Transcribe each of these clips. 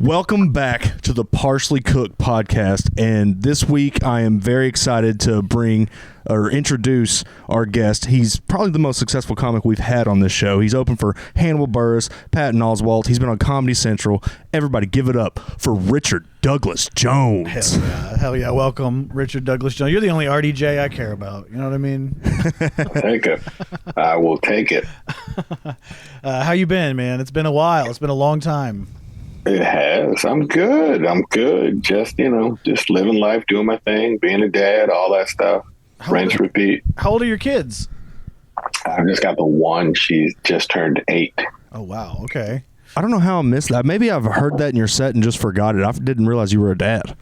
Welcome back to the Partially Cooked podcast, and this week I am very excited to bring or introduce our guest. He's probably the most successful comic we've had on this show. He's opened for Hannibal Buress, Patton Oswalt. He's been on Comedy Central. Everybody give it up for Richard Douglas Jones. Hell yeah. Welcome, Richard Douglas Jones. You're the only RDJ I care about. You know what I mean? Take it. I will take it. How you been, man? It's been a while. It's been a long time. It has. I'm good. Just, just living life, doing my thing, being a dad, all that stuff. Rinse, repeat. How old are your kids? I've just got the one. She's just turned 8. Oh, wow. Okay. I don't know how I missed that. Maybe I've heard that in your set and just forgot it. I didn't realize you were a dad.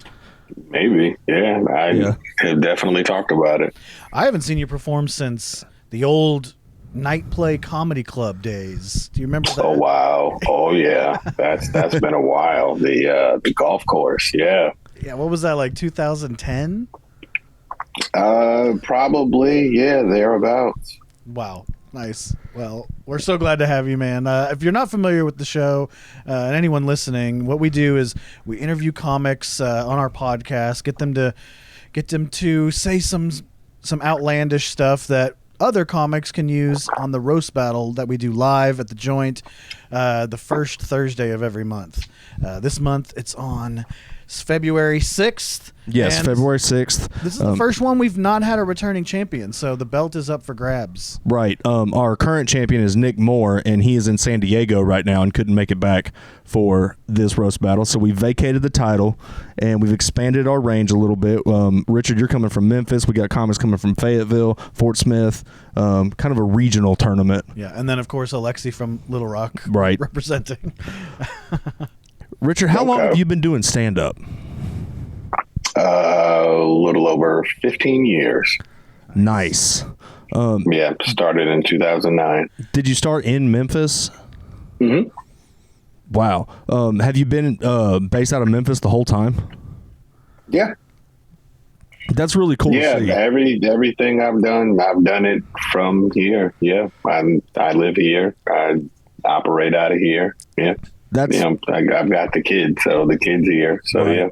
Maybe. Yeah. I have definitely talked about it. I haven't seen you perform since the old Night Play Comedy Club days. Do you remember that? Oh, wow. Oh, yeah. That's been a while. The golf course. Yeah. Yeah. What was that, like 2010? Probably. Yeah. Thereabouts. Wow. Nice. Well, we're so glad to have you, man. If you're not familiar with the show, and anyone listening, what we do is we interview comics on our podcast, get them to say some outlandish stuff that other comics can use on the roast battle that we do live at the Joint the first Thursday of every month. This month it's on February 6th. Yes, February 6th. This is the first one we've not had a returning champion, so the belt is up for grabs. Right. Our current champion is Nick Moore, and he is in San Diego right now and couldn't make it back for this roast battle. So we vacated the title, and we've expanded our range a little bit. Richard, you're coming from Memphis. We got comics coming from Fayetteville, Fort Smith, kind of a regional tournament. Yeah, and then, of course, Alexi from Little Rock representing. Richard, how long have you been doing stand-up? A little over 15 years. Nice. Started in 2009. Did you start in Memphis? Mm-hmm. Wow. Have you been based out of Memphis the whole time? Yeah. That's really cool to see. Everything I've done it from here. Yeah. I live here. I operate out of here. Yeah. I've got the kids, so the kids here. So right. Yeah.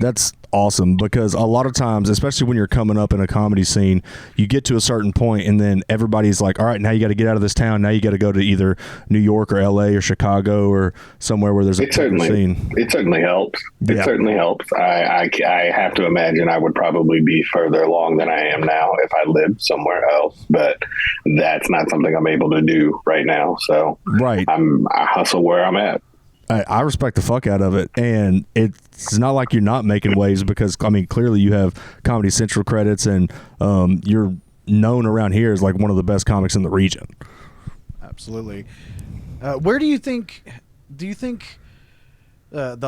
That's awesome, because a lot of times, especially when you're coming up in a comedy scene, you get to a certain point and then everybody's like, all right, now you got to get out of this town. Now you got to go to either New York or LA or Chicago or somewhere where there's a scene. It certainly helps. It certainly helps. I have to imagine I would probably be further along than I am now if I lived somewhere else, but that's not something I'm able to do right now. So right. I hustle where I'm at. I respect the fuck out of it, and it's not like you're not making waves, because I mean clearly you have Comedy Central credits, and you're known around here as like one of the best comics in the region. Absolutely. Where do you think the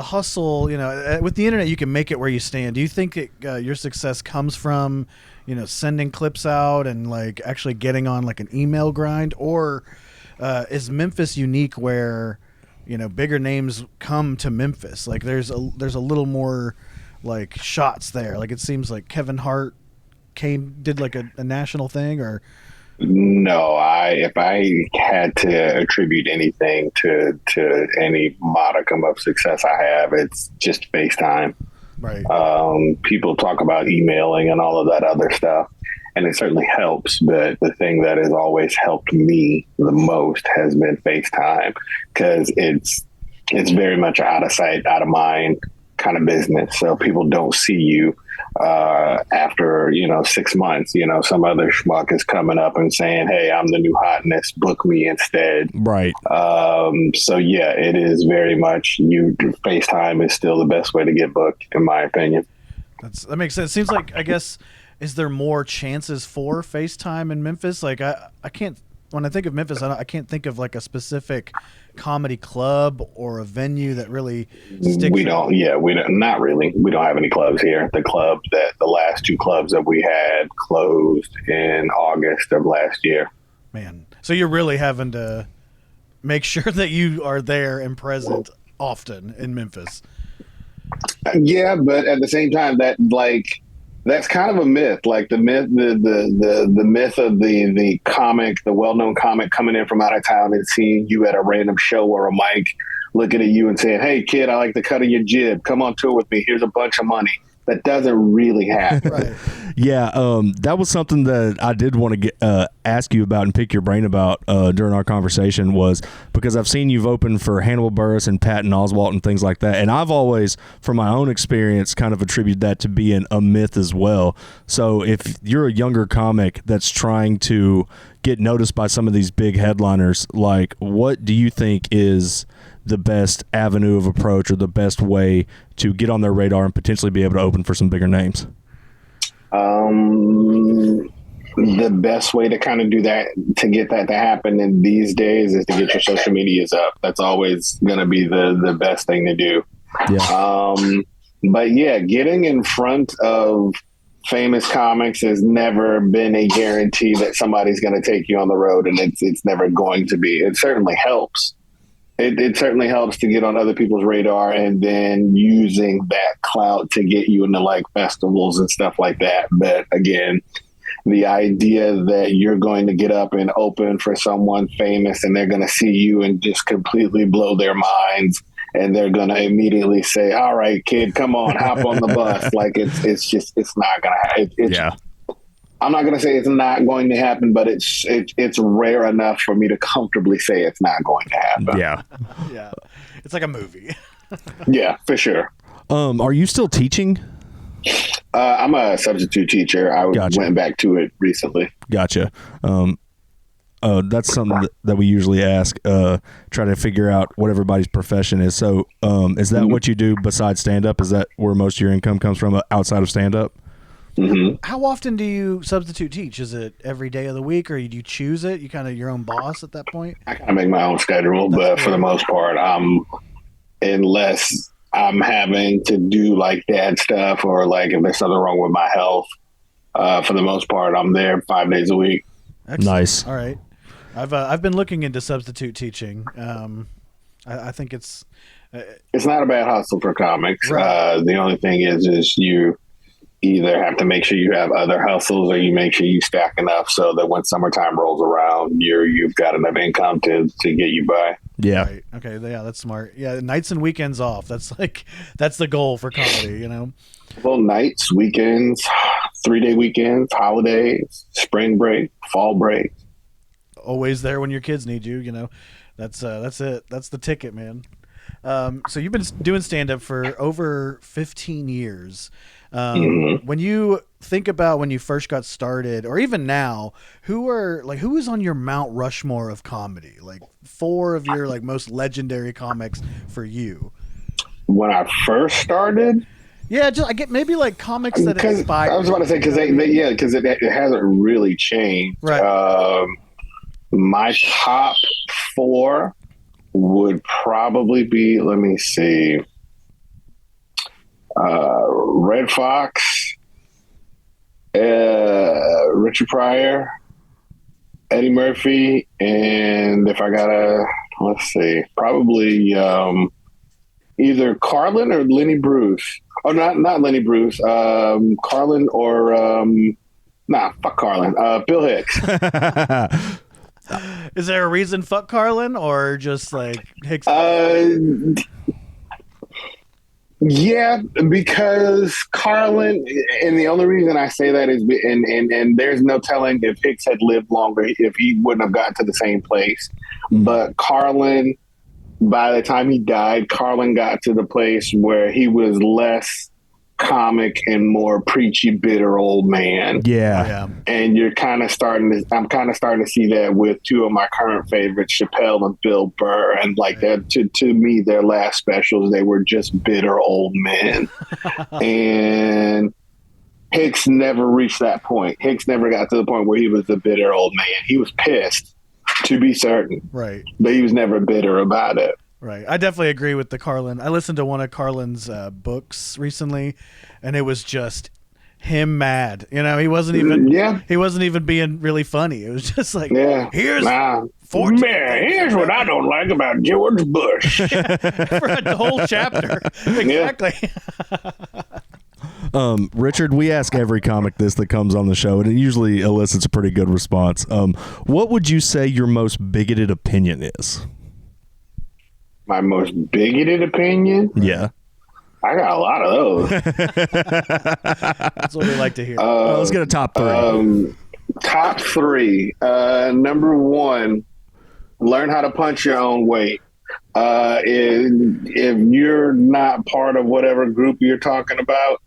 hustle, with the internet you can make it where you stand? Do you think your success comes from sending clips out and like actually getting on like an email grind, or is Memphis unique where bigger names come to Memphis? Like there's a little more like shots there. Like it seems like Kevin Hart did like a national thing, or no. If I had to attribute anything to any modicum of success I have, it's just FaceTime. Right. People talk about emailing and all of that other stuff, and it certainly helps, but the thing that has always helped me the most has been FaceTime, because it's very much out of sight, out of mind kind of business. So people don't see you after 6 months. Some other schmuck is coming up and saying, "Hey, I'm the new hotness. Book me instead." Right. So yeah, it is very much FaceTime is still the best way to get booked, in my opinion. That makes sense. Seems like, I guess, is there more chances for FaceTime in Memphis? Like I can't, when I think of Memphis, I can't think of like a specific comedy club or a venue that really sticks. We don't. Not really. We don't have any clubs here. The last 2 clubs that we had closed in August of last year. Man, so you're really having to make sure that you are there and present often in Memphis. Yeah, but at the same time, that's kind of a myth. Like the myth of the comic, the well-known comic coming in from out of town and seeing you at a random show or a mic looking at you and saying, "Hey, kid, I like the cut of your jib. Come on tour with me. Here's a bunch of money." That doesn't really happen. Right. Yeah, that was something that I did want to get ask you about and pick your brain about during our conversation, was because I've seen you've opened for Hannibal Buress and Patton Oswalt and things like that, and I've always, from my own experience, kind of attributed that to being a myth as well. So if you're a younger comic that's trying to get noticed by some of these big headliners, like, what do you think is the best avenue of approach or the best way to get on their radar and potentially be able to open for some bigger names? The best way to kind of do that, to get that to happen in these days, is to get your social medias up. That's always going to be the best thing to do. Yeah. But yeah, getting in front of famous comics has never been a guarantee that somebody's going to take you on the road, and it's never going to be. It certainly helps. It certainly helps to get on other people's radar, and then using that clout to get you into like festivals and stuff like that. But again, the idea that you're going to get up and open for someone famous and they're going to see you and just completely blow their minds, and they're going to immediately say, "All right, kid, come on, hop on the bus." Like it's not going to happen. Yeah. I'm not going to say it's not going to happen, but it's rare enough for me to comfortably say it's not going to happen. Yeah. Yeah. It's like a movie. Yeah, for sure. Are you still teaching? I'm a substitute teacher. I Gotcha. went back to it recently. Gotcha. That's something that we usually ask, try to figure out what everybody's profession is. So is that what you do besides stand-up? Is that where most of your income comes from, outside of stand-up? Mm-hmm. How often do you substitute teach? Is it every day of the week, or do you choose it? You kind of your own boss at that point? I kind of make my own schedule, but for the most part, unless I'm having to do like dad stuff, or like if there's something wrong with my health, for the most part, I'm there 5 days a week. Excellent. Nice. All right. I've been looking into substitute teaching. I think it's not a bad hustle for comics. Right. The only thing is you either have to make sure you have other hustles, or you make sure you stack enough so that when summertime rolls around, you've got enough income to get you by. Yeah. Right. Okay. Yeah, that's smart. Yeah, nights and weekends off. That's the goal for comedy. You know. Well, nights, weekends, 3-day weekends, holidays, spring break, fall break. Always there when your kids need you. You know, that's it. That's the ticket, man. So you've been doing stand-up for over 15 years. When you think about when you first got started, or even now, who is on your Mount Rushmore of comedy? Like 4 of your like most legendary comics for you. When I first started, yeah, I get maybe like comics that inspire. I was about to say because it hasn't really changed. Right. My top 4 would probably be, let me see, Red Fox, Richard Pryor, Eddie Murphy, and if I gotta, let's see, probably either Carlin or Lenny Bruce. Oh, not Lenny Bruce. Carlin or fuck Carlin. Bill Hicks. Is there a reason fuck Carlin, or just like Hicks? Yeah, because Carlin, and the only reason I say that is, and there's no telling if Hicks had lived longer, if he wouldn't have gotten to the same place. But Carlin, by the time he died, Carlin got to the place where he was less comic and more preachy, bitter old man. Yeah. And I'm kind of starting to see that with 2 of my current favorites, Chappelle and Bill Burr. And like that, to me, their last specials, they were just bitter old men. And Hicks never reached that point. Hicks never got to the point where he was a bitter old man. He was pissed, to be certain. Right. But he was never bitter about it. Right. I definitely agree with the Carlin. I listened to one of Carlin's books recently, and it was just him mad. You know, he wasn't even being really funny. It was just like, here's what I don't like about George Bush. For a whole chapter. Exactly. Richard, we ask every comic this that comes on the show, and it usually elicits a pretty good response. What would you say your most bigoted opinion is? My most bigoted opinion? Yeah. I got a lot of those. That's what we like to hear. Let's get a top three. Top three. Number one, learn how to punch your own weight. If you're not part of whatever group you're talking about,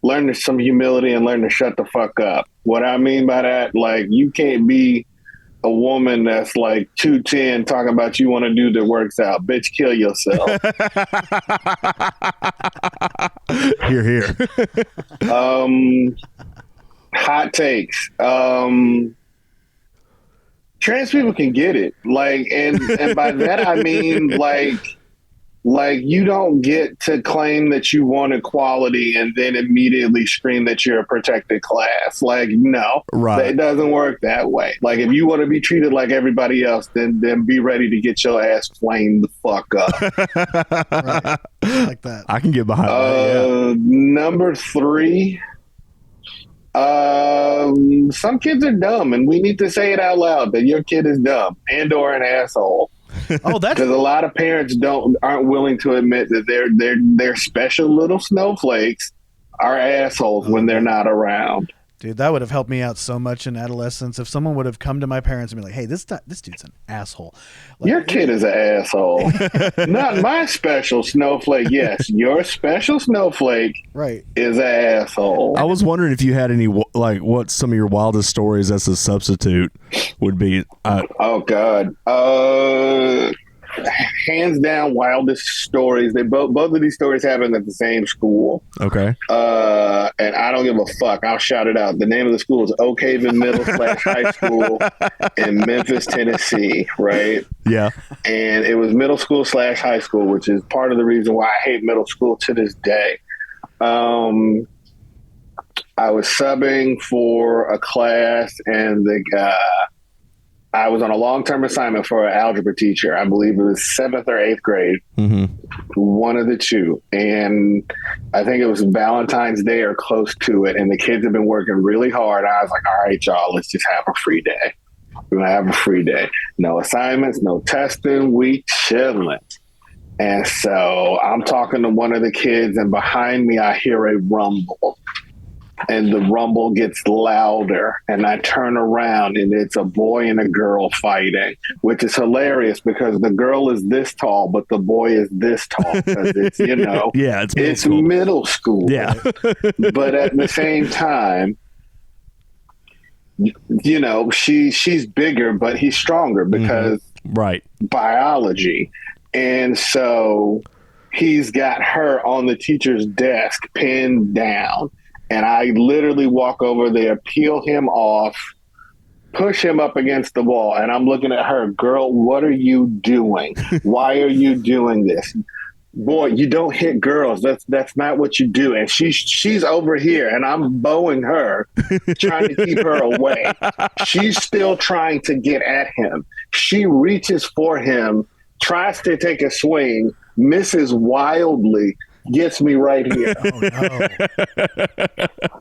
learn some humility and learn to shut the fuck up. What I mean by that, like, you can't be a woman that's like 210 talking about you want to do the works out. Bitch, kill yourself. Hear, hear. Hot takes. Trans people can get it. Like, and by that I mean like you don't get to claim that you want equality and then immediately scream that you're a protected class. Like, no, right. It doesn't work that way. Like, if you want to be treated like everybody else, then be ready to get your ass flamed the fuck up. Right. Like that. I can get behind that. Yeah. Number three. Some kids are dumb, and we need to say it out loud that your kid is dumb and or an asshole. Oh, that's because a lot of parents aren't willing to admit that their special little snowflakes are assholes when they're not around. Dude, that would have helped me out so much in adolescence if someone would have come to my parents and be like, "Hey, this dude's an asshole." Like, your kid is an asshole. Not my special snowflake. Yes, your special snowflake right. is an asshole. I was wondering if you had any, like, what some of your wildest stories as a substitute would be. Oh, God. Hands down, wildest stories. They both of these stories happened at the same school. Okay. And I don't give a fuck. I'll shout it out. The name of the school is Oak Haven Middle / High School in Memphis, Tennessee. Right. Yeah. And it was middle school / high school, which is part of the reason why I hate middle school to this day. I was subbing for a class, and I was on a long-term assignment for an algebra teacher. I believe it was 7th or 8th grade, one of the two. And I think it was Valentine's Day or close to it. And the kids have been working really hard. I was like, all right, y'all, let's just have a free day. We're going to have a free day. No assignments, no testing. We chilling. And so I'm talking to one of the kids, and behind me, I hear a rumble. And the rumble gets louder, and I turn around, and it's a boy and a girl fighting, which is hilarious because the girl is this tall, but the boy is this tall because it's, yeah, it's middle school. Yeah. But at the same time, she's bigger, but he's stronger because right. biology. And so he's got her on the teacher's desk pinned down. And I literally walk over there, peel him off, push him up against the wall. And I'm looking at her, girl, what are you doing? Why are you doing this? Boy, you don't hit girls. That's not what you do. And she's over here, and I'm bowing her, trying to keep her away. She's still trying to get at him. She reaches for him, tries to take a swing, misses wildly, gets me right here. Oh,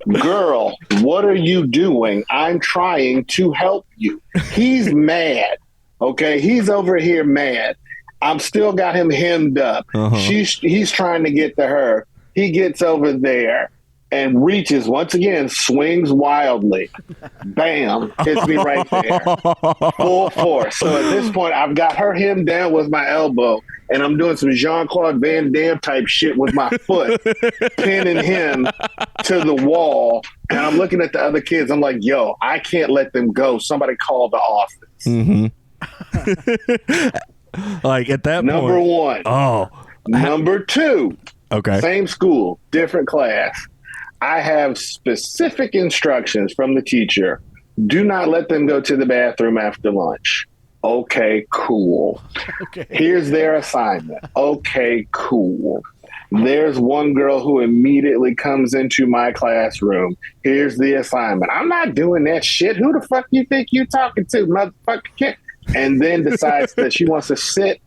no. Girl, what are you doing? I'm trying to help you. He's mad. Okay, he's over here mad. I'm still got him hemmed up. He's trying to get to her. He gets over there and reaches once again, swings wildly. Bam, hits me right there. Full force. So at this point, I've got her hemmed down with my elbow, and I'm doing some Jean-Claude Van Damme type shit with my foot, pinning him to the wall. And I'm looking at the other kids. I'm like, yo, I can't let them go. Somebody call the office. Like at that Number point. one. Oh. Number two. Okay. Same school, different class. I have specific instructions from the teacher. Do not let them go to the bathroom after lunch. Okay, cool. Okay. Here's their assignment. Okay, cool. There's one girl who immediately comes into my classroom. Here's the assignment. I'm not doing that shit. Who the fuck you think you're talking to, motherfucker? And then decides that she wants to sit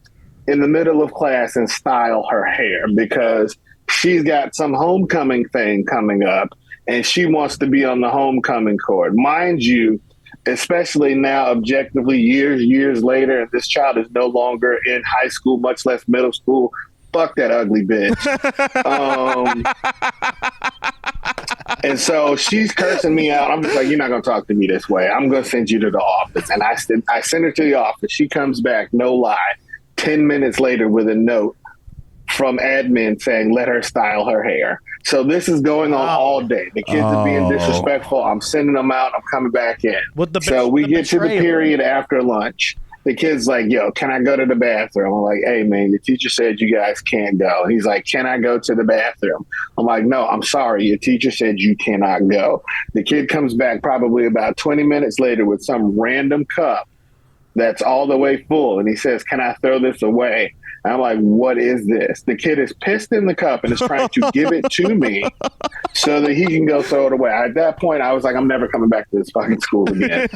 in the middle of class and style her hair because she's got some homecoming thing coming up and she wants to be on the homecoming court. Mind you, especially now, objectively, years later, and this child is no longer in high school, much less middle school. Fuck that ugly bitch. And so she's cursing me out. I'm just like, you're not going to talk to me this way. I'm going to send you to the office. And I send her to the office. She comes back, no lie, 10 minutes later with a note from admin saying, let her style her hair. So this is going on all day. The kids are being disrespectful. I'm sending them out. I'm coming back in. So we get to the period after lunch. The kid's like, yo, can I go to the bathroom? I'm like, hey, man, your teacher said you guys can't go. He's like, can I go to the bathroom? I'm like, no, I'm sorry. Your teacher said you cannot go. The kid comes back probably about 20 minutes later with some random cup that's all the way full. And he says, can I throw this away? And I'm like, what is this? The kid is pissed in the cup and is trying to give it to me so that he can go throw it away. At that point, I was like, I'm never coming back to this fucking school again.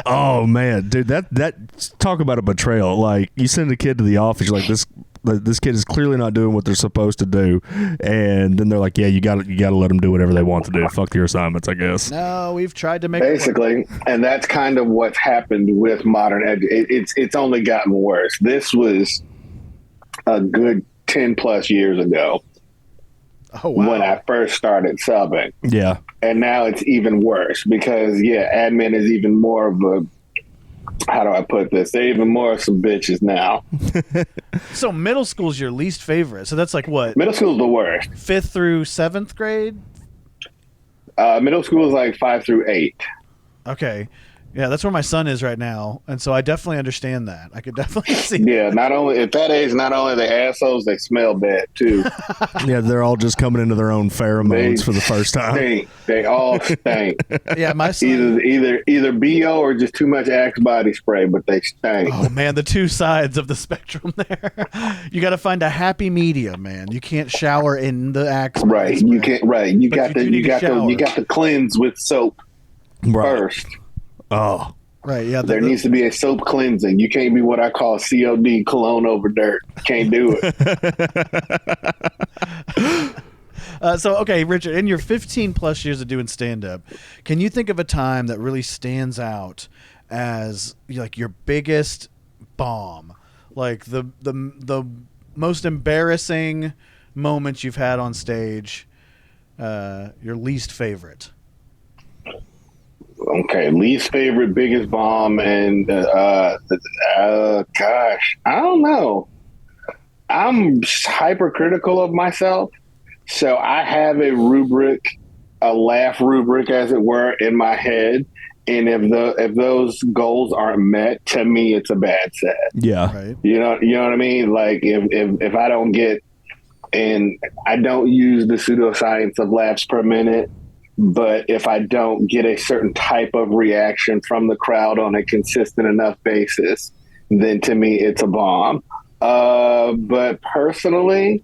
Oh, man. Dude, that talk about a betrayal. Like, you send a kid to the office, you're like, this kid is clearly not doing what they're supposed to do, and then they're like, yeah, you got to let them do whatever they want to do. Fuck your assignments, I guess. No, we've tried to make basically, and that's kind of what's happened with modern it's only gotten worse. This was a good 10 plus years ago. Oh, wow. When I first started subbing. Yeah. And now it's even worse because admin is even more of a, how do I put this? They're even more of some bitches now. So middle school's your least favorite. So that's like what? Middle school's the worst. 5th through 7th grade? Middle school is like 5 through 8. Okay. Yeah, that's where my son is right now. And so I definitely understand that. I could definitely see Yeah, not only at that age, not only are they assholes, they smell bad too. Yeah, they're all just coming into their own pheromones for the first time. Stink. They all stink. Yeah, my son. Either BO or just too much Axe body spray, but they stink. Oh man, the two sides of the spectrum there. You got to find a happy medium, man. You can't shower in the Axe. Right. Spray. You can't. Right. You got to cleanse with soap first. Oh. Right, yeah. There needs to be a soap cleansing. You can't be what I call COD, cologne over dirt. Can't do it. So, okay, Richard, in your 15 plus years of doing stand-up, can you think of a time that really stands out as like your biggest bomb? Like the most embarrassing moments you've had on stage, your least favorite? Okay, least favorite, biggest bomb, and gosh, I don't know. I'm hypercritical of myself, so I have a rubric, a laugh rubric, as it were, in my head. And if those goals aren't met, to me, it's a bad set. Yeah, right. You know what I mean. Like if I don't get, and I don't use the pseudoscience of laughs per minute. But if I don't get a certain type of reaction from the crowd on a consistent enough basis, then to me, it's a bomb. But personally,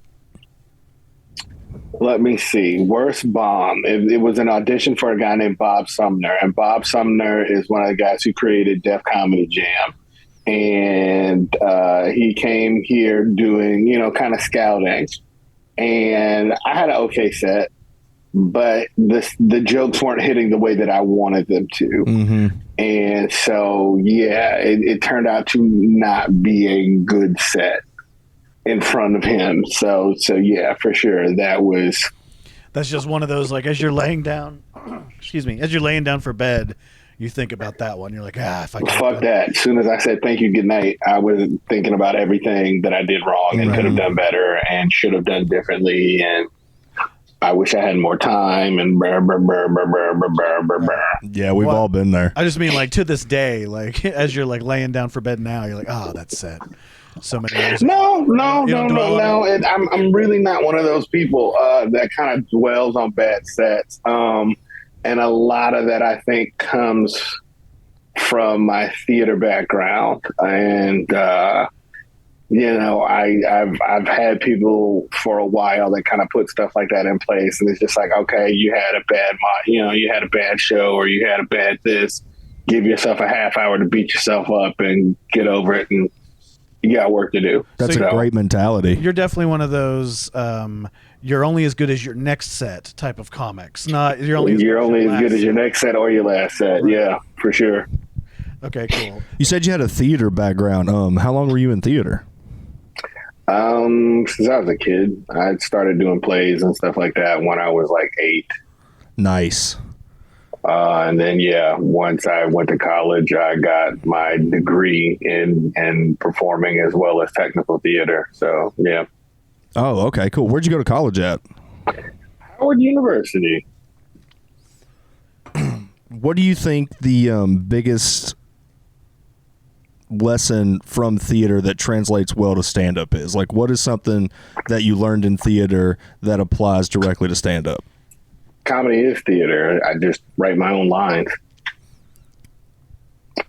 let me see. Worst bomb. It was an audition for a guy named Bob Sumner. And Bob Sumner is one of the guys who created Def Comedy Jam. And he came here doing, kind of scouting. And I had an okay set. But the jokes weren't hitting the way that I wanted them to. Mm-hmm. And so, it turned out to not be a good set in front of him. So yeah, for sure. That's just one of those, like, as you're laying down, as you're laying down for bed, you think about that one. You're like, if I can. Fuck that. As soon as I said thank you, good night, I was thinking about everything that I did wrong and could have done better and should have done differently. And I wish I had more time and yeah, we've all been there. I just mean, like, to this day, like, as you're like laying down for bed now, you're like, that's set. So many years No. And I'm really not one of those people that kind of dwells on bad sets. And a lot of that, I think, comes from my theater background. And I've had people for a while that kind of put stuff like that in place, and it's just like, okay, you had a bad, you had a bad show, or you had a bad this. Give yourself a half hour to beat yourself up and get over it, and you got work to do. That's So, a great mentality. You're definitely one of those. You're only as good as your next set type of comics. Not you're only as good as your next set or your last set. Right. Yeah, for sure. Okay, cool. You said you had a theater background. How long were you in theater? Since I was a kid, I started doing plays and stuff like that when I was like 8. Nice. And then, once I went to college, I got my degree in performing as well as technical theater. So, yeah. Oh, okay, cool. Where'd you go to college at? Howard University. What do you think the biggest lesson from theater that translates well to stand-up is? Like, what is something that you learned in theater that applies directly to stand-up? Comedy is theater. I just write my own lines.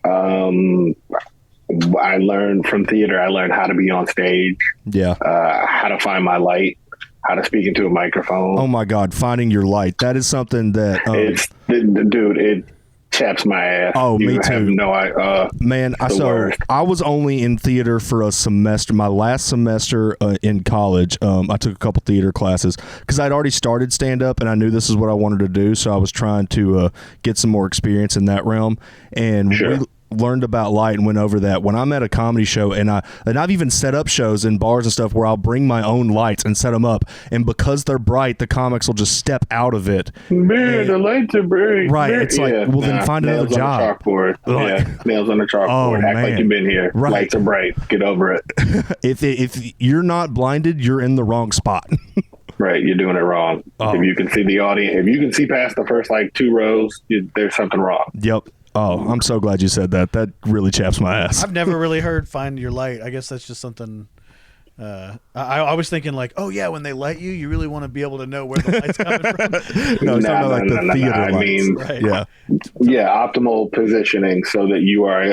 I learned from theater. I learned how to be on stage. Yeah. How to find my light. How to speak into a microphone. Oh my God, finding your light. That is something that it chaps my ass. Oh, me too. Man, I was only in theater for a semester. My last semester in college, I took a couple theater classes because I'd already started stand-up and I knew this is what I wanted to do. So I was trying to get some more experience in that realm. And we learned about light and went over that when I'm at a comedy show, and I've even set up shows in bars and stuff where I'll bring my own lights and set them up, and because they're bright, the comics will just step out of it. Man, the lights are bright. Right. It's like, then find another job. Nails on the chalkboard. Act like you've been here. Right. Lights are bright. Get over it. If you're not blinded, you're in the wrong spot. Right, you're doing it wrong. If you can see the audience, if you can see past the first 2 rows, there's something wrong. Yep. Oh, I'm so glad you said that. That really chaps my ass. I've never really heard "find your light." I guess that's just something. I was thinking when they light you, you really want to be able to know where the light's coming from. No, the theater lights. I mean, right. Optimal positioning so that you are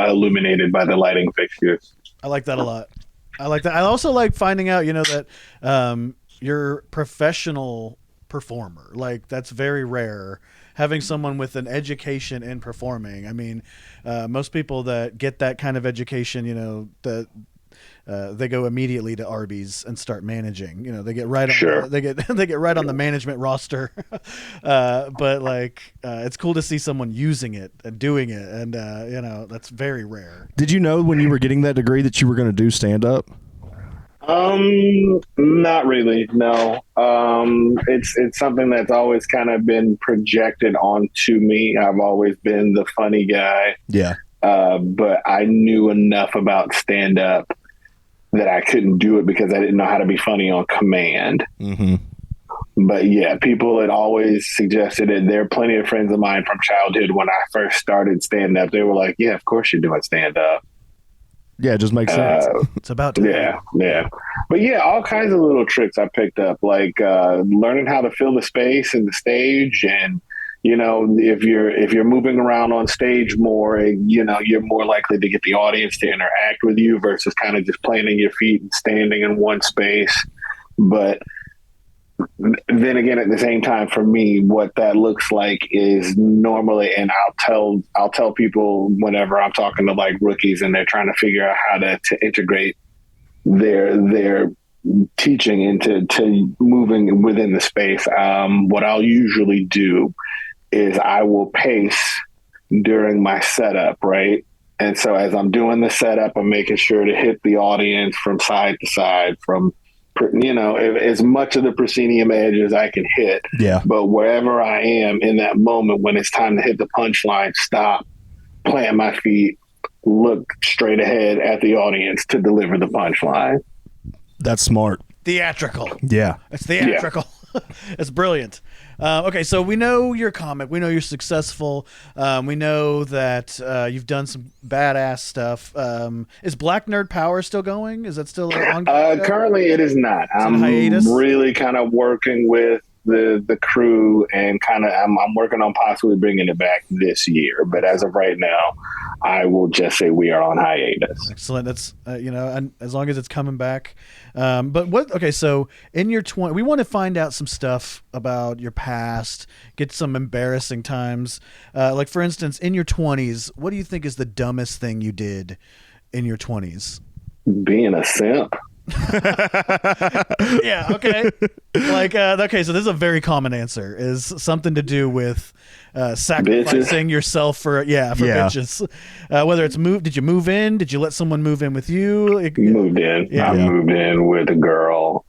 illuminated by the lighting fixtures. I like that a lot. I like that. I also like finding out, that you're professional performer. Like, that's very rare. Having someone with an education in performing. I mean, most people that get that kind of education, they go immediately to Arby's and start managing. They get right on they get right on the management roster. But it's cool to see someone using it and doing it, and that's very rare. Did you know when you were getting that degree that you were going to do stand up? Not really. No. It's something that's always kind of been projected onto me. I've always been the funny guy. Yeah. But I knew enough about stand up that I couldn't do it because I didn't know how to be funny on command. Mm-hmm. But yeah, people had always suggested it. There are plenty of friends of mine from childhood when I first started stand up. They were like, yeah, of course you're doing stand up. Yeah, it just makes sense. It's about time. Yeah. But yeah, all kinds of little tricks I picked up, like learning how to fill the space and the stage, and if you're moving around on stage more, you're more likely to get the audience to interact with you versus kind of just planting your feet and standing in one space. But then again, at the same time, for me, what that looks like is normally, and I'll tell people whenever I'm talking to rookies and they're trying to figure out how to integrate their teaching into moving within the space. What I'll usually do is I will pace during my setup, right? And so as I'm doing the setup, I'm making sure to hit the audience from side to side, from as much of the proscenium edge as I can hit. Yeah. But wherever I am in that moment when it's time to hit the punchline, stop, plant my feet, look straight ahead at the audience to deliver the punchline. That's smart. Theatrical. Yeah. It's theatrical. Yeah. It's brilliant. Okay, so we know you're a comic. We know you're successful. We know that you've done some badass stuff. Is Black Nerd Power still going? Is that still ongoing? Currently, it is not. I'm really kind of working with the crew, and I'm working on possibly bringing it back this year. But as of right now, I will just say we are on hiatus. Excellent. That's and as long as it's coming back. But what? Okay, so in your we want to find out some stuff about your past. Get some embarrassing times. Like for instance, in your 20s, what do you think is the dumbest thing you did in your 20s? Being a simp. Yeah, okay. Like, okay, so this is a very common answer, is something to do with sacrificing yourself for bitches. Whether it's did you move in? Did you let someone move in with you? Moved in. Yeah. I moved in with a girl.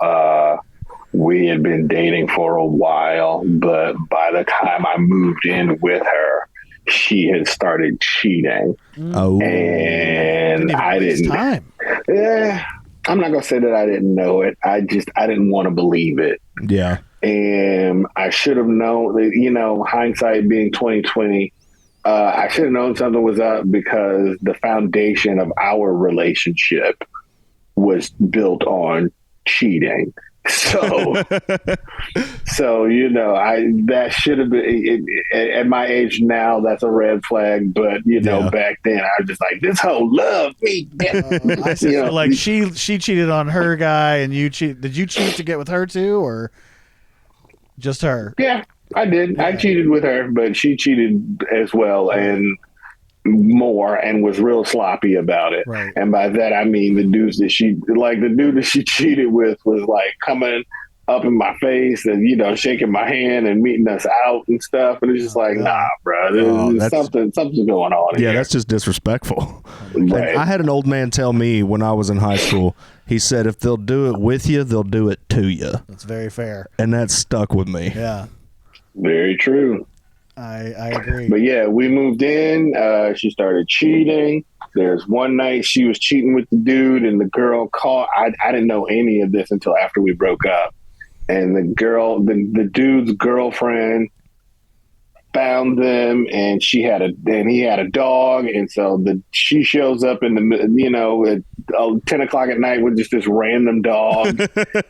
We had been dating for a while, but by the time I moved in with her, she had started cheating. Oh, and I didn't. Time. Yeah, I'm not gonna say that I didn't know it. I didn't want to believe it. Yeah. And I should have known. You know, hindsight being 2020, I should have known something was up because the foundation of our relationship was built on cheating. So, you know, that should have been at my age now. That's a red flag. But you know, back then I was just like, this hoe loved me. I see. So like she cheated on her guy, and you cheat. Did you cheat to get with her too, or just her? Yeah, I did. Yeah. I cheated with her, but she cheated as well, and more, and was real sloppy about it. Right. And by that I mean the dude that she cheated with was like coming up in my face and, you know, shaking my hand and meeting us out and stuff, and it's just like, nah, bro, something's going on. Yeah, that's just disrespectful. Right. I had an old man tell me when I was in high school, he said, if they'll do it with you, they'll do it to you. That's very fair. And that stuck with me. Yeah. Very true. I agree. But yeah, we moved in. She started cheating. There's one night she was cheating with the dude, and the girl called. I didn't know any of this until after we broke up. And the dude's girlfriend found them, and he had a dog, and so she shows up in at 10 o'clock at night with just this random dog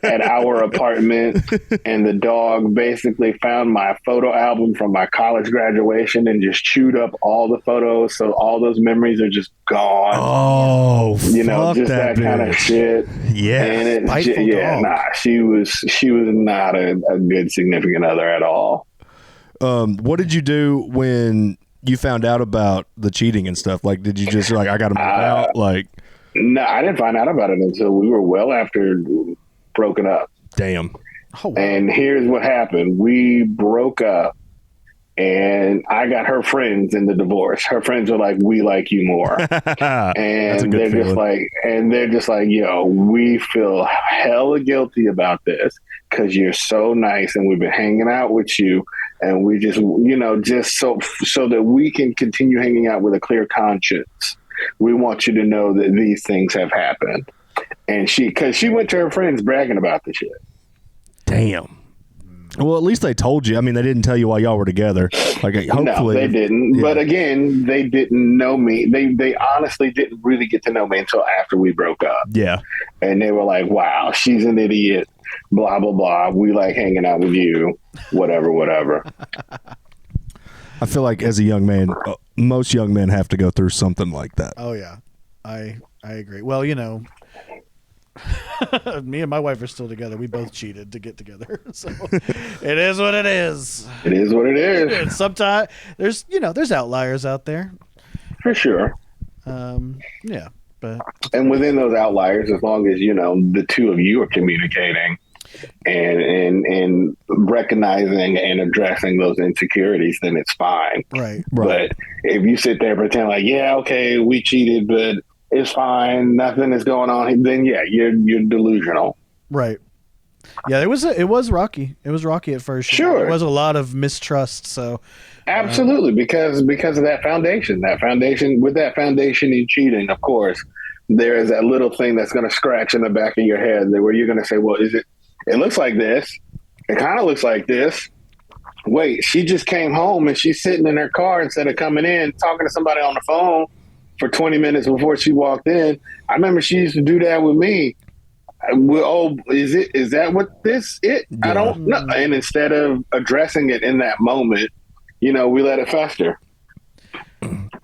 at our apartment, and the dog basically found my photo album from my college graduation and just chewed up all the photos, so all those memories are just gone. Oh, just that kind of shit. Yeah, and she was not a good significant other at all. What did you do when you found out about the cheating and stuff? Like, did you just I got to move out? Like, no, I didn't find out about it until we were well after broken up. Damn. Oh, wow. And here's what happened. We broke up, and I got her friends in the divorce. Her friends are like, we like you more. And they're just like, yo, we feel hella guilty about this because you're so nice and we've been hanging out with you. And we just, just so that we can continue hanging out with a clear conscience, we want you to know that these things have happened. And because she went to her friends bragging about the shit. Damn. Well, at least they told you. I mean, they didn't tell you while y'all were together. Like, hopefully, no, they didn't. Yeah. But again, they didn't know me. They honestly didn't really get to know me until after we broke up. Yeah. And they were like, "Wow, she's an idiot." Blah blah blah. We like hanging out with you. Whatever. I feel like as a young man, most young men have to go through something like that. Oh yeah, I agree. Well, me and my wife are still together. We both cheated to get together, so it is what it is. It is what it is. Sometimes there's outliers out there, for sure. Yeah, but within those outliers, as long as the two of you are communicating and recognizing and addressing those insecurities, then it's fine. Right. But if you sit there and pretend like, yeah, okay, we cheated, but it's fine, nothing is going on, then yeah, you're delusional. Right. Yeah, it was rocky. It was rocky at first. Sure. There was a lot of mistrust. So absolutely, because of that foundation. With that foundation in cheating, of course, there is that little thing that's going to scratch in the back of your head where you're going to say, well, it looks like this. It kind of looks like this. Wait, she just came home and she's sitting in her car instead of coming in, talking to somebody on the phone for 20 minutes before she walked in. I remember she used to do that with me. Is that what this is? Yeah. I don't know. And instead of addressing it in that moment, we let it fester.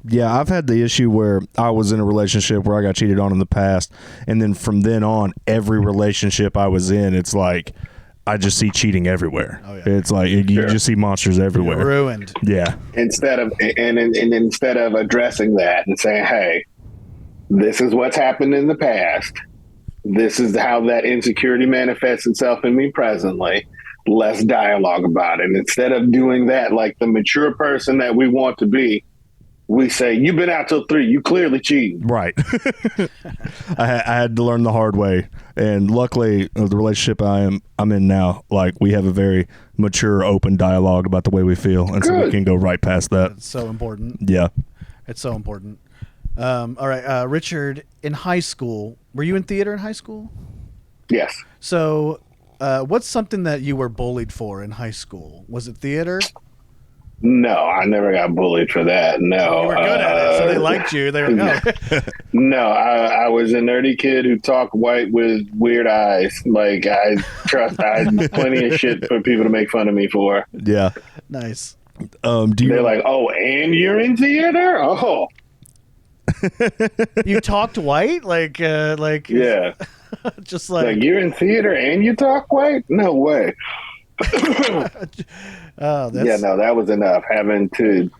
Yeah, I've had the issue where I was in a relationship where I got cheated on in the past, and then from then on, every relationship I was in, it's like I just see cheating everywhere. Oh, yeah. It's like you just see monsters everywhere. You're ruined. Yeah. Instead of addressing that and saying, hey, this is what's happened in the past. This is how that insecurity manifests itself in me presently. Less dialogue about it. And instead of doing that like the mature person that we want to be, we say, you've been out till 3. You clearly cheated. Right. I had to learn the hard way. And luckily, the relationship I'm in now, like, we have a very mature, open dialogue about the way we feel. And so we can go right past that. It's so important. Yeah. It's so important. All right. Richard, in high school, were you in theater in high school? Yes. So what's something that you were bullied for in high school? Was it theater? No, I never got bullied for that. No. You were good at it, so they liked you. They were No, I was a nerdy kid who talked white with weird eyes. Like, I had plenty of shit for people to make fun of me for. Yeah. Nice. They're like, oh, and you're in theater? Oh. You talked white? Yeah. Just like you're in theater and you talk white? No way. Yeah, no, that was enough. Having to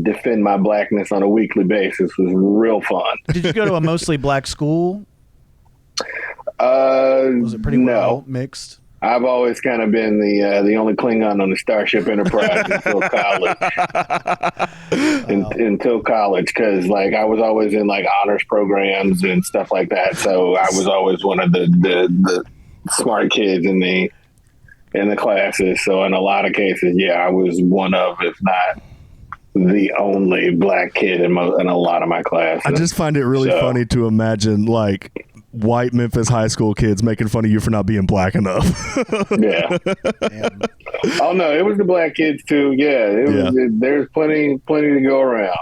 defend my blackness on a weekly basis was real fun. Did you go to a mostly black school? Was it pretty well mixed? I've always kind of been the only Klingon on the Starship Enterprise until college. Until college, because like I was always in like honors programs and stuff like that. So I was always one of the smart kids in the classes. So in a lot of cases, yeah, I was one of, if not the only black kid in a lot of my classes. I just find it really funny to imagine like white Memphis high school kids making fun of you for not being black enough. Yeah. Oh no, it was the black kids too. Yeah, there's plenty to go around.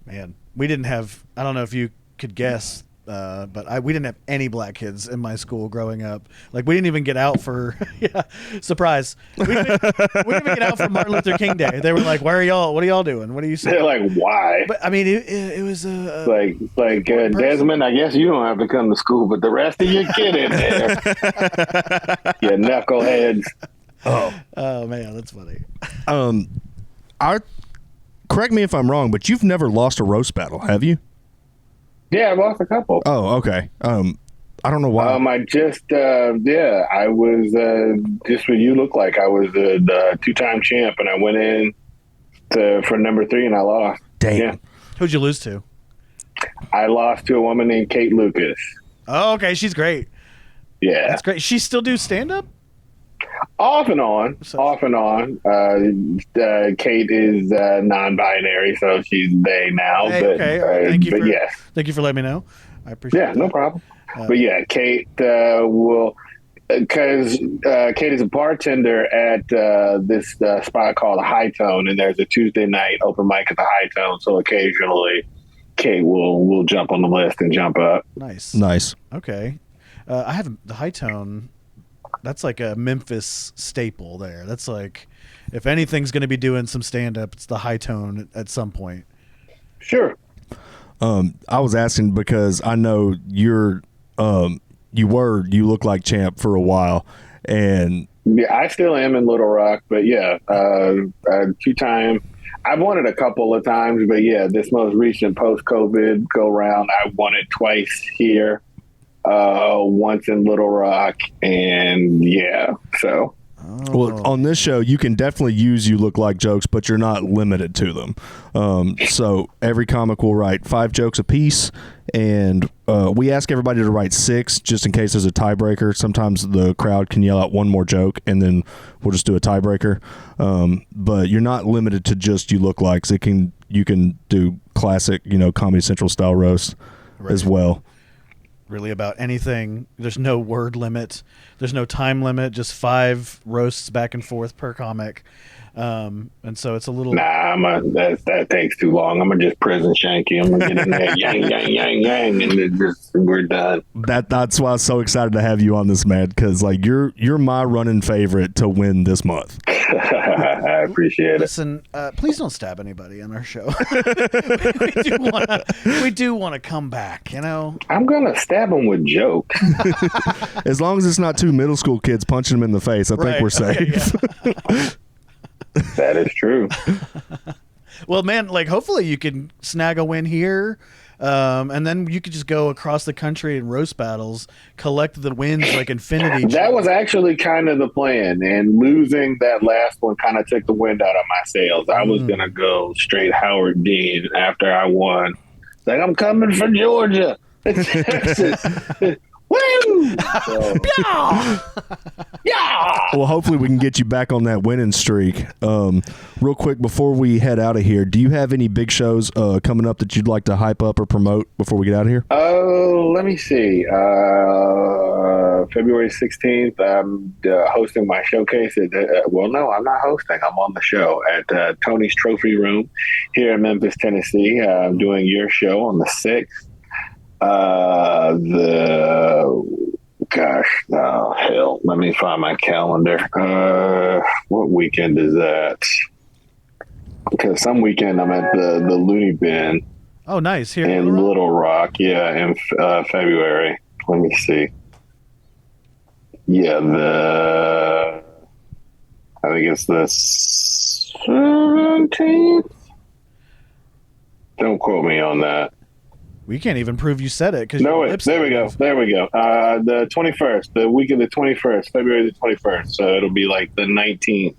Man, we didn't have. I don't know if you could guess, but we didn't have any black kids in my school growing up. Like we didn't even get out for. Yeah, surprise. We didn't even get out for Martin Luther King Day. They were like, "Why are y'all? What are y'all doing? What are you saying?" They're like, "Why?" But I mean, it was like Desmond. I guess you don't have to come to school, but the rest of your kid in there, you knuckleheads. Oh man, that's funny. Correct me if I'm wrong, but you've never lost a roast battle, have you? Yeah, I lost a couple. Oh, okay. I don't know why. I just, I was just what you look like. I was the 2-time champ, and I went in for number 3, and I lost. Damn. Yeah. Who'd you lose to? I lost to a woman named Kate Lucas. Oh, okay. She's great. Yeah. That's great. She still do stand-up? Off and on. Kate is non-binary, so she's they now. Hey, but okay. Thank you for letting me know. I appreciate it. Yeah, no problem. But yeah, Kate will, because Kate is a bartender at this spot called the High Tone, and there's a Tuesday night open mic at the High Tone. So occasionally, Kate will jump on the list and jump up. Nice. Okay, I have the High Tone. That's like a Memphis staple there. That's like, if anything's going to be doing some stand-up, it's the High Tone at some point. Sure. I was asking because I know you look like Champ for a while, and yeah, I still am in Little Rock, but yeah, 2-time. I've won it a couple of times, but yeah, this most recent post-COVID go round, I won it twice here. Once in Little Rock, and yeah, so. Well, on this show, you can definitely use "you look like" jokes, but you're not limited to them. So every comic will write 5 jokes apiece, and we ask everybody to write 6 just in case there's a tiebreaker. Sometimes the crowd can yell out one more joke, and then we'll just do a tiebreaker. But you're not limited to just "you look likes." You can do classic, Comedy Central style roast as well. Really about anything. There's no word limit. There's no time limit. Just 5 roasts back and forth per comic. And so it's a little. Nah, that takes too long. I'm gonna just prison shank you. I'm gonna get in there, yang, and we're done. That's why I was so excited to have you on this, man. Because like you're my running favorite to win this month. I appreciate it. Listen, please don't stab anybody on our show. we do want to come back. I'm gonna stab them with jokes. As long as it's not 2 middle school kids punching them in the face, I think we're safe. Okay, yeah. That is true. Well, man, like hopefully you can snag a win here. And then you could just go across the country in roast battles, collect the wins like infinity. That was actually kind of the plan, and losing that last one kind of took the wind out of my sails. I was gonna go straight Howard Dean after I won. Like, I'm coming for Georgia, Texas. Woo! So, yeah. Well, hopefully we can get you back on that winning streak. Real quick, before we head out of here, do you have any big shows coming up that you'd like to hype up or promote before we get out of here? Oh, let me see. February 16th, I'm hosting my showcase at, well, no, I'm not hosting. I'm on the show at Tony's Trophy Room here in Memphis, Tennessee. I'm doing your show on the 6th. Hell, let me find my calendar. What weekend is that? Because some weekend I'm at the Looney Bin. Oh, nice. Here in Little Rock. Yeah, in February. Let me see. Yeah, I think it's the 17th. Don't quote me on that. We can't even prove you said it. No, wait. There we go. The 21st, the week of the 21st, February the 21st. So it'll be like the 19th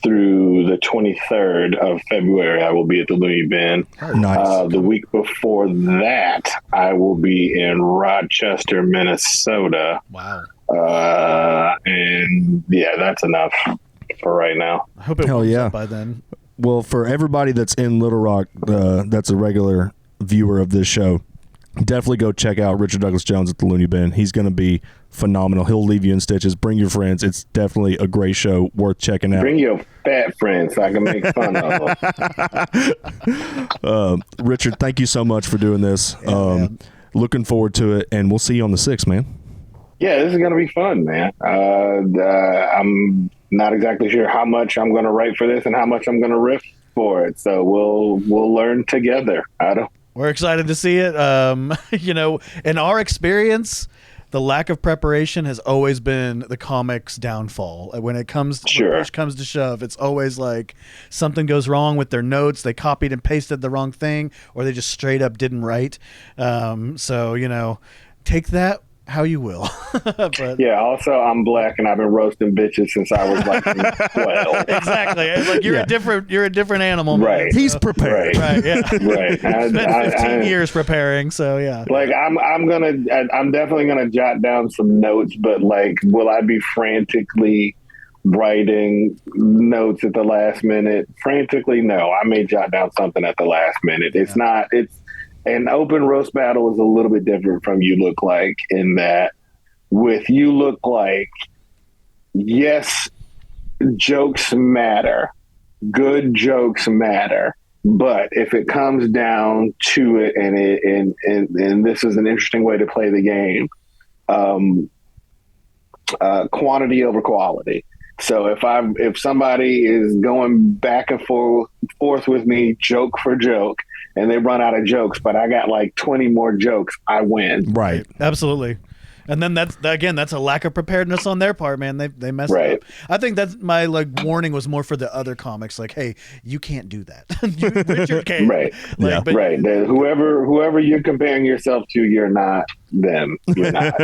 through the 23rd of February. I will be at the Looney Bin. Nice. The week before that, I will be in Rochester, Minnesota. Wow. And yeah, that's enough for right now. I hope it warms up by then. Well, for everybody that's in Little Rock, that's a regular viewer of this show, definitely go check out Richard Douglas Jones at the Looney Bin. He's going to be phenomenal. He'll leave you in stitches. Bring your friends. It's definitely a great show worth checking out. Bring your fat friends so I can make fun of them. Richard, thank you so much for doing this. Looking forward to it, and we'll see you on the 6th, man. Yeah, this is going to be fun, man. I'm not exactly sure how much I'm going to write for this and how much I'm going to riff for it. So we'll learn together. We're excited to see it. In our experience, the lack of preparation has always been the comic's downfall. When it comes to, when push comes to shove, it's always like something goes wrong with their notes. They copied and pasted the wrong thing, or they just straight up didn't write. So take that how you will. But yeah, also I'm black and I've been roasting bitches since I was like 12. Exactly. It's like you're a different animal, man. Right. He's prepared. Right, yeah. Right. Spent 15 years preparing, so yeah. Like I'm definitely gonna jot down some notes, but like, will I be frantically writing notes at the last minute? Frantically, no. I may jot down something at the last minute. It's an open roast battle is a little bit different from You Look Like, in that with You Look Like, yes, jokes matter. Good jokes matter. But if it comes down to it, and this is an interesting way to play the game, quantity over quality. So if somebody is going back and forth with me joke for joke, and they run out of jokes, but I got like 20 more jokes, I win. Right. Absolutely. And then that's a lack of preparedness on their part, man. They messed up. I think that's my warning was more for the other comics. Like, hey, you can't do that. Richard can. Right. Right. Whoever you're comparing yourself to, you're not them. You're not.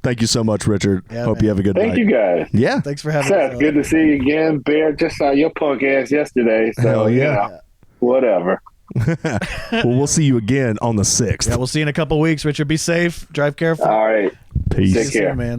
Thank you so much, Richard. Yeah, Hope man. you have a good night. Thank you guys. Yeah. Thanks for having Seth, us. good to see you again. Bear, just saw your punk ass yesterday. So, Hell yeah. Whatever. Well, we'll see you again on the 6th. Yeah, we'll see you in a couple weeks. Richard, be safe. Drive careful. All right. Peace. Take care, man.